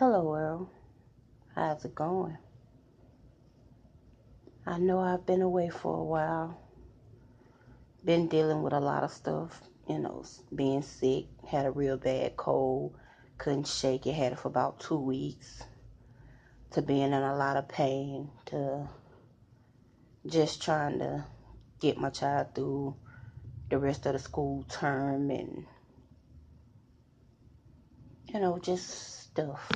Hello, world. How's it going? I know I've been away for a while. Been dealing with a lot of stuff. Being sick. Had a real bad cold. Couldn't shake it. Had it for about 2 weeks. To being in a lot of pain. To just trying to get my child through the rest of the school term. And, just stuff.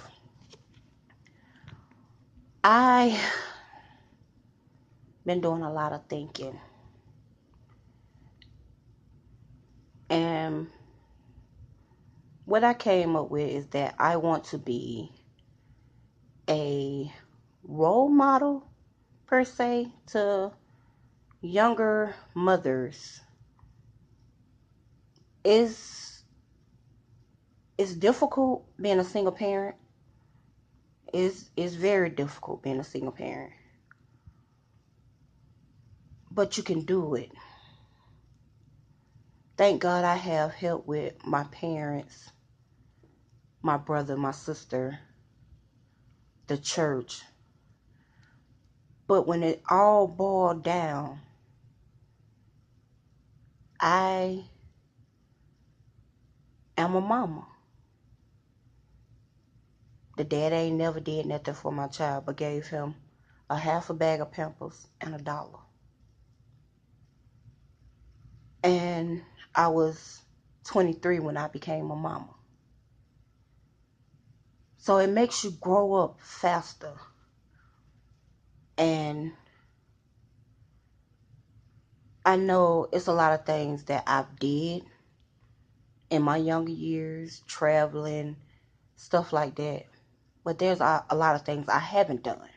I been doing a lot of thinking. And what I came up with is that I want to be a role model per se to younger mothers. Is it's difficult being a single parent. It's very difficult being a single parent, but you can do it. Thank God I have help with my parents, my brother, my sister, the church. But when it all boiled down, I am a mama. The dad ain't never did nothing for my child but gave him a half a bag of Pampers and $1. And I was 23 when I became a mama. So it makes you grow up faster. And I know it's a lot of things that I've did in my younger years, traveling, stuff like that. But there's a lot of things I haven't done.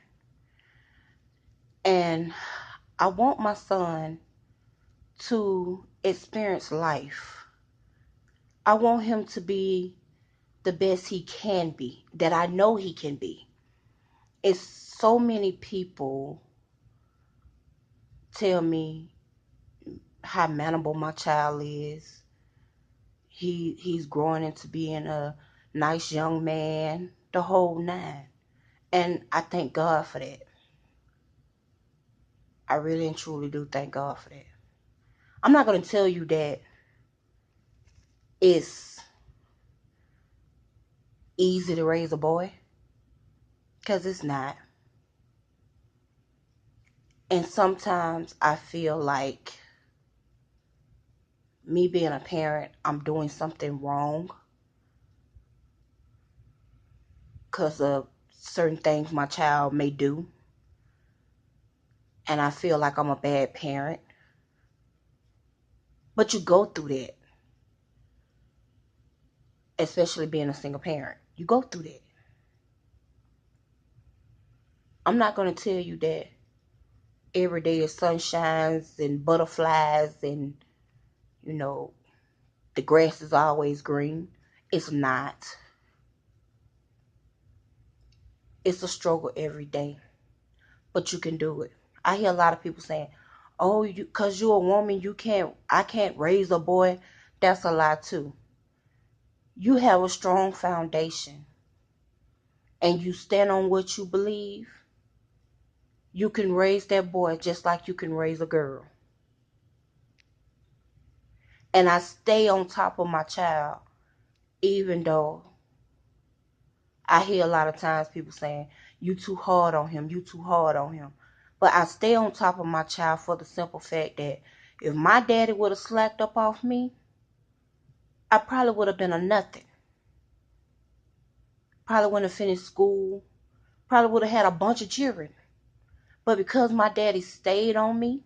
And I want my son to experience life. I want him to be the best he can be, that I know he can be. It's so many people tell me how manable my child is. He's growing into being a nice young man, the whole nine. And I thank God for that. I really and truly do thank God for that. I'm not going to tell you that it's easy to raise a boy, because it's not. And sometimes I feel like me being a parent, I'm doing something wrong because of certain things my child may do. And I feel like I'm a bad parent. But you go through that, especially being a single parent. You go through that. I'm not going to tell you that every day is sunshines and butterflies and, you know, the grass is always green. It's not. It's a struggle every day, but you can do it. I hear a lot of people saying, "Oh, cause you're a woman, I can't raise a boy." That's a lie too. You have a strong foundation and you stand on what you believe. You can raise that boy just like you can raise a girl. And I stay on top of my child, even though I hear a lot of times people saying, "You too hard on him, you too hard on him." But I stay on top of my child for the simple fact that if my daddy would have slacked up off me, I probably would have been a nothing. Probably wouldn't have finished school. Probably would have had a bunch of children. But because my daddy stayed on me,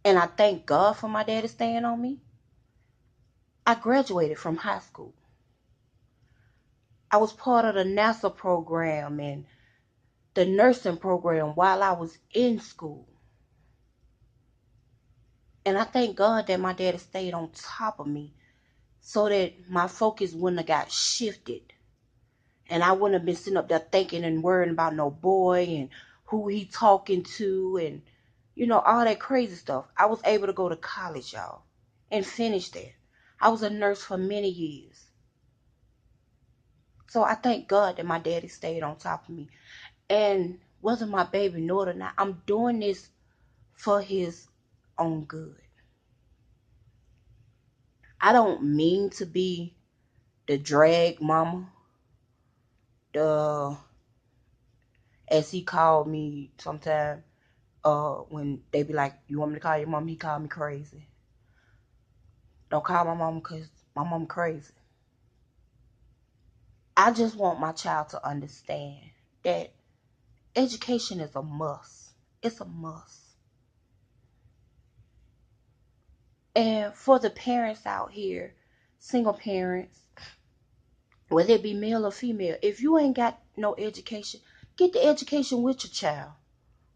and I thank God for my daddy staying on me, I graduated from high school. I was part of the NASA program and the nursing program while I was in school. And I thank God that my daddy stayed on top of me so that my focus wouldn't have got shifted. And I wouldn't have been sitting up there thinking and worrying about no boy and who he talking to and, all that crazy stuff. I was able to go to college, y'all, and finish that. I was a nurse for many years. So I thank God that my daddy stayed on top of me. And whether my baby knew it or not, I'm doing this for his own good. I don't mean to be the drag mama, the as he called me sometime, when they be like, you want me to call your mom? He called me crazy. Don't call my mom because my mom crazy. I just want my child to understand that education is a must. It's a must. And for the parents out here, single parents, whether it be male or female, if you ain't got no education, get the education with your child.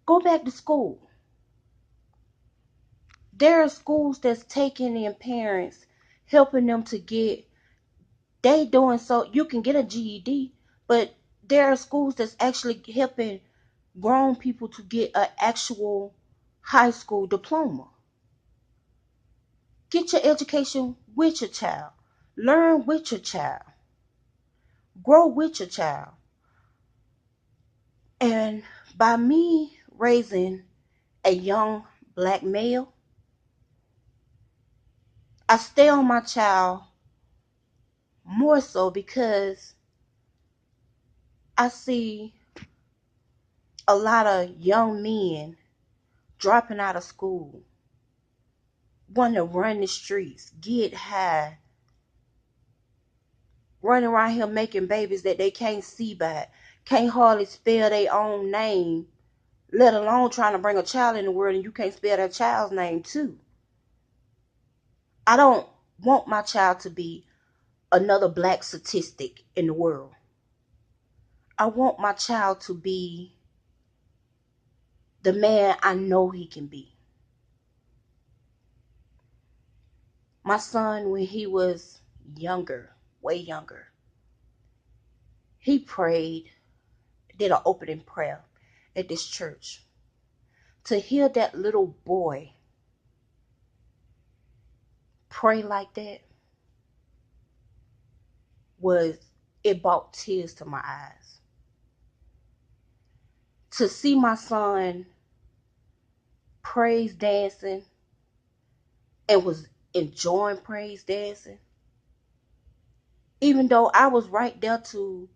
Go back to school. There are schools that's taking in parents, helping them to get, they doing so, you can get a GED, but there are schools that's actually helping grown people to get an actual high school diploma. Get your education with your child. Learn with your child. Grow with your child. And by me raising a young black male, I stay on my child more so because I see a lot of young men dropping out of school, wanting to run the streets, get high, running around here making babies that they can't see by, can't hardly spell their own name, let alone trying to bring a child in the world and you can't spell that child's name too. I don't want my child to be another black statistic in the world. I want my child to be the man I know he can be. My son, when he was younger, way younger, he prayed, did an opening prayer at this church. To hear that little boy pray like that was, it brought tears to my eyes. To see my son praise dancing and was enjoying praise dancing, even though I was right there to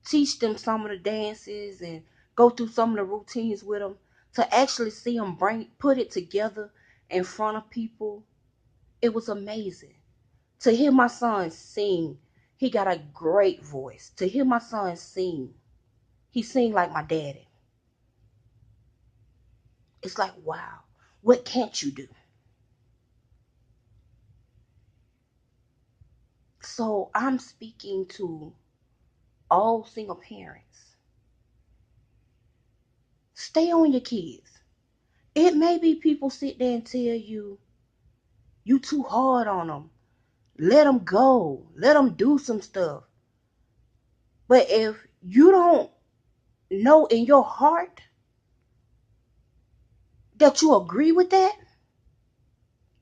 teach them some of the dances and go through some of the routines with them, to actually see them put it together in front of people, it was amazing. To hear my son sing, he got a great voice. To hear my son sing, he sing like my daddy. It's like, wow, what can't you do? So I'm speaking to all single parents. Stay on your kids. It may be people sit there and tell you too hard on them. Let them go. Let them do some stuff. But if you don't know in your heart that you agree with that,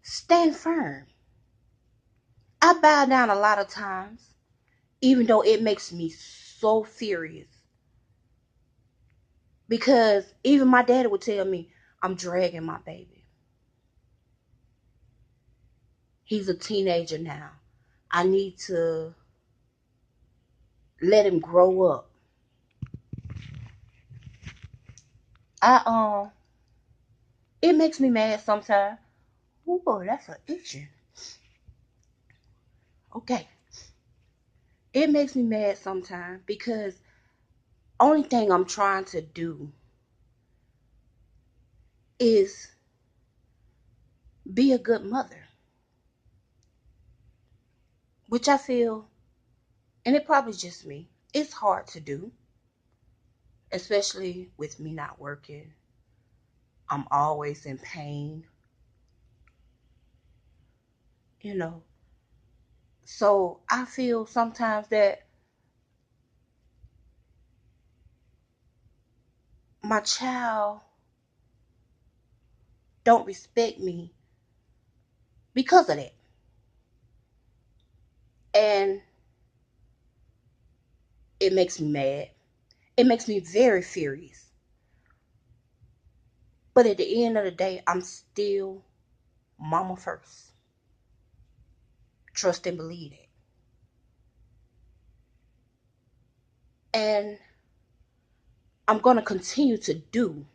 stand firm. I bow down a lot of times, even though it makes me so furious. Because even my daddy would tell me, I'm dragging my baby. He's a teenager now. I need to let him grow up. I it makes me mad sometimes. Oh boy, that's an itching. Okay. It makes me mad sometimes because only thing I'm trying to do is be a good mother. Which I feel, and it probably just me, it's hard to do. Especially with me not working. I'm always in pain. You know. So I feel sometimes that my child don't respect me because of that. And It makes me mad. It makes me very furious. But at the end of the day, I'm still mama first. Trust and believe it. And I'm going to continue to do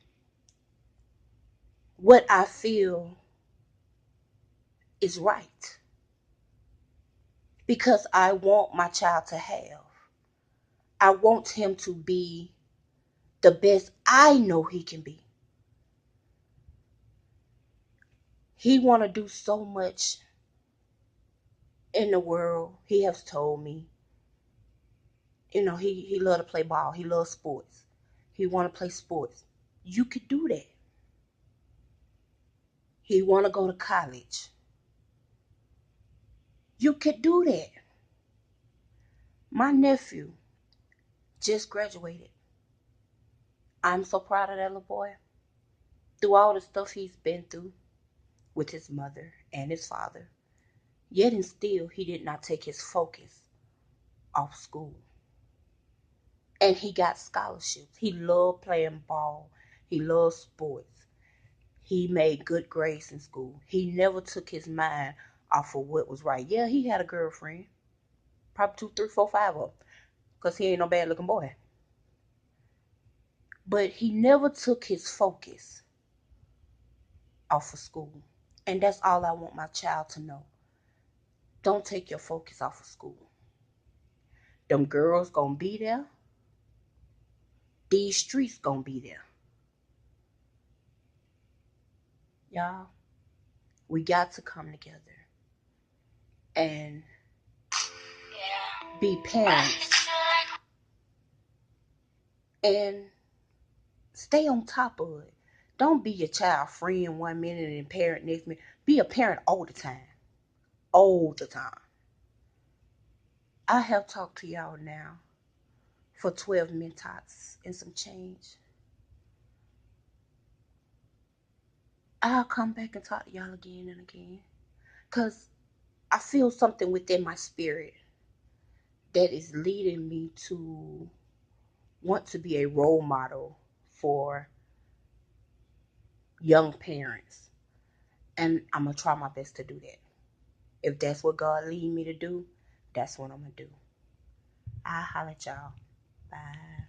what I feel is right because I want my child to have. I want him to be the best I know he can be. He want to do so much in the world. He has told me, he love to play ball. He loves sports. He want to play sports. You could do that. He want to go to college. You could do that. My nephew just graduated. I'm so proud of that little boy. Through all the stuff he's been through with his mother and his father, yet and still he did not take his focus off school. And he got scholarships. He loved playing ball. He loved sports. He made good grades in school. He never took his mind off of what was right. Yeah, he had a girlfriend. Probably 2, 3, 4, 5 of them. Because he ain't no bad looking boy. But he never took his focus off of school. And that's all I want my child to know. Don't take your focus off of school. Them girls gonna be there. These streets gonna be there. Y'all, we got to come together and be parents and stay on top of it. Don't be your child friend one minute and parent next minute. Be a parent all the time. All the time. I have talked to y'all now for 12 minutes and some change. I'll come back and talk to y'all again and again. Because I feel something within my spirit that is leading me to want to be a role model for young parents. And I'm going to try my best to do that. If that's what God lead me to do, that's what I'm going to do. I'll holler at y'all. Bye.